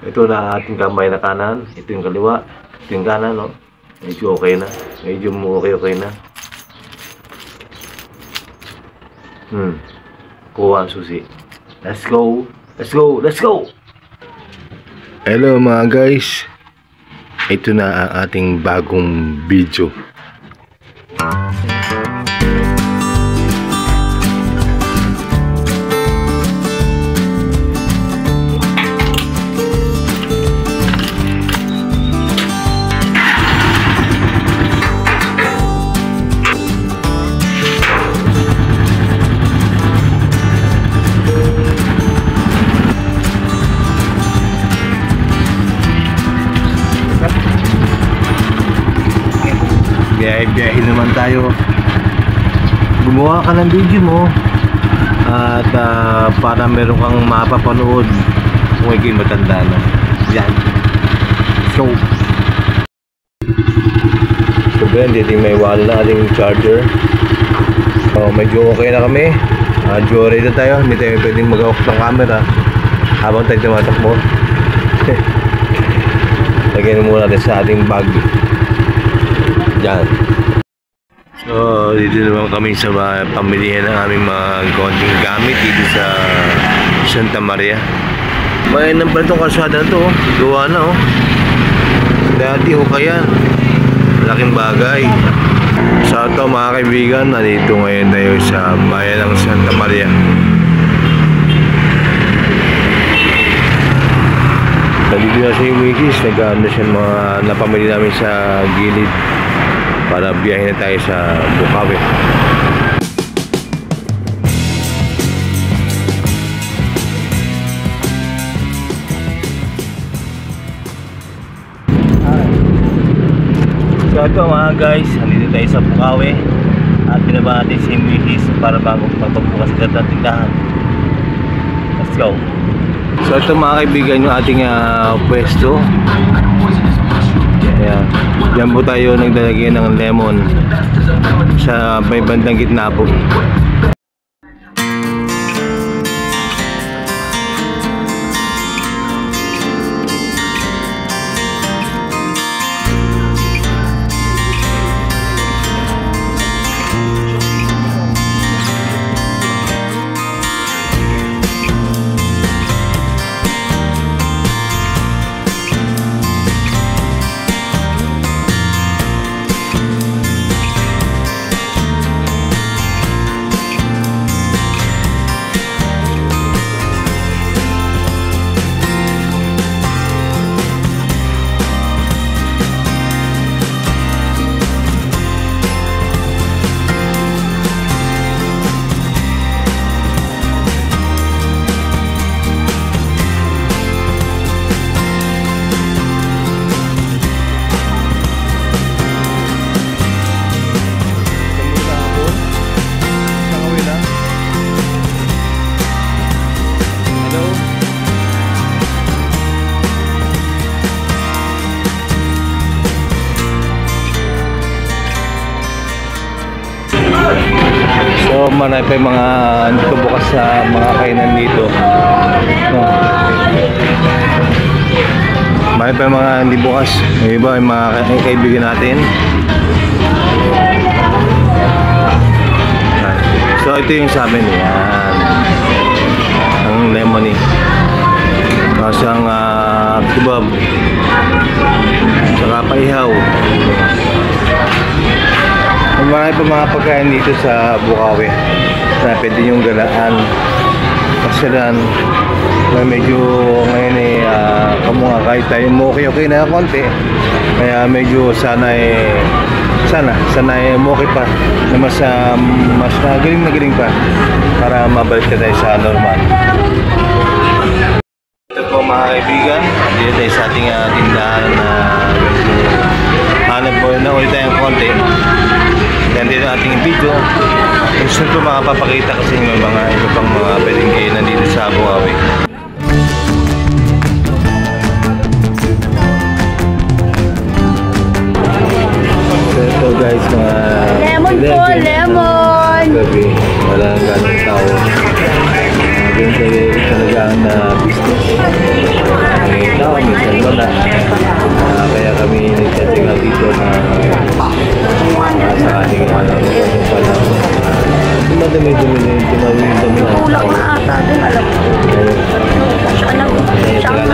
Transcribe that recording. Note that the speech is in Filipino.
Ito na ating kamay na kanan. Ito yung kaliwa. Ito yung kanan, no? Medyo okay na. Medyo okay na. Kuha ang susi. Let's go! Let's go! Let's go! Hello mga guys. Ito na ang ating bagong video. Biyahe naman tayo. Gumawa ka ng video mo at para meron kang mapapanood kung ikay matanda na. Yan. So dito may wala na ating charger. Medyo okay na kami. Medyo ready na tayo. Hindi tayo pwedeng mag-off ng camera habang tayo tumatakbo. Lagyan muna natin sa ating bag. Yan. So, dito naman kami sa pamilihan ng aming mga konting gamit dito sa Santa Maria. May naman itong kalsada na ito, gawa na oh. Dati ho kayan, malaking bagay. So ito mga kaibigan, nandito ngayon tayo sa bayan ng Santa Maria. Nandito na si Wikis, nag-ano siya mga napamili namin sa gilid para biyahe na tayo sa Bukawi. So ito mga guys, nandito tayo sa Bukawi at pinaba natin si Wikis para bago magpagbukas agad ng tindahan. Let's go. So ito mga kaibigan yung ating pwesto. Ayan. Diyan po tayo naglalagay ng lemon sa may bandang gitna po. So marami pa yung mga hindi ko bukas sa mga kainan dito. Marami pa yung mga hindi bukas. Yung iba yung mga kaibigan natin. So ito yung sa amin. Yan. Ang lemon eh. Tapos ang kebab. Saka paihaw. Marami pa mga pagkain dito sa Bukawi na pwede yung galaan, pasyalan. Medyo ngayon eh kamunga kahit tayo okay na konti, kaya medyo sana okay pa na mas galing pa para mabalik tayo sa normal. Ito po mga kaibigan, dito tayo sa ating tindahan na medyo hanap po na ulit tayong konti. Yan dito ating video. Gusto ko makapapakita kasi may mga iba pang mga pwedeng kainan dito sa Bukawi. So ito guys, mga lemon po, lemon! Gabi, wala nang ganang tao. Ganyan talaga ang business. May tao. ating ano pala. Madami-dumi na yung dumi na. Tulak na ata din, alam ko. Siya lang. Siya ang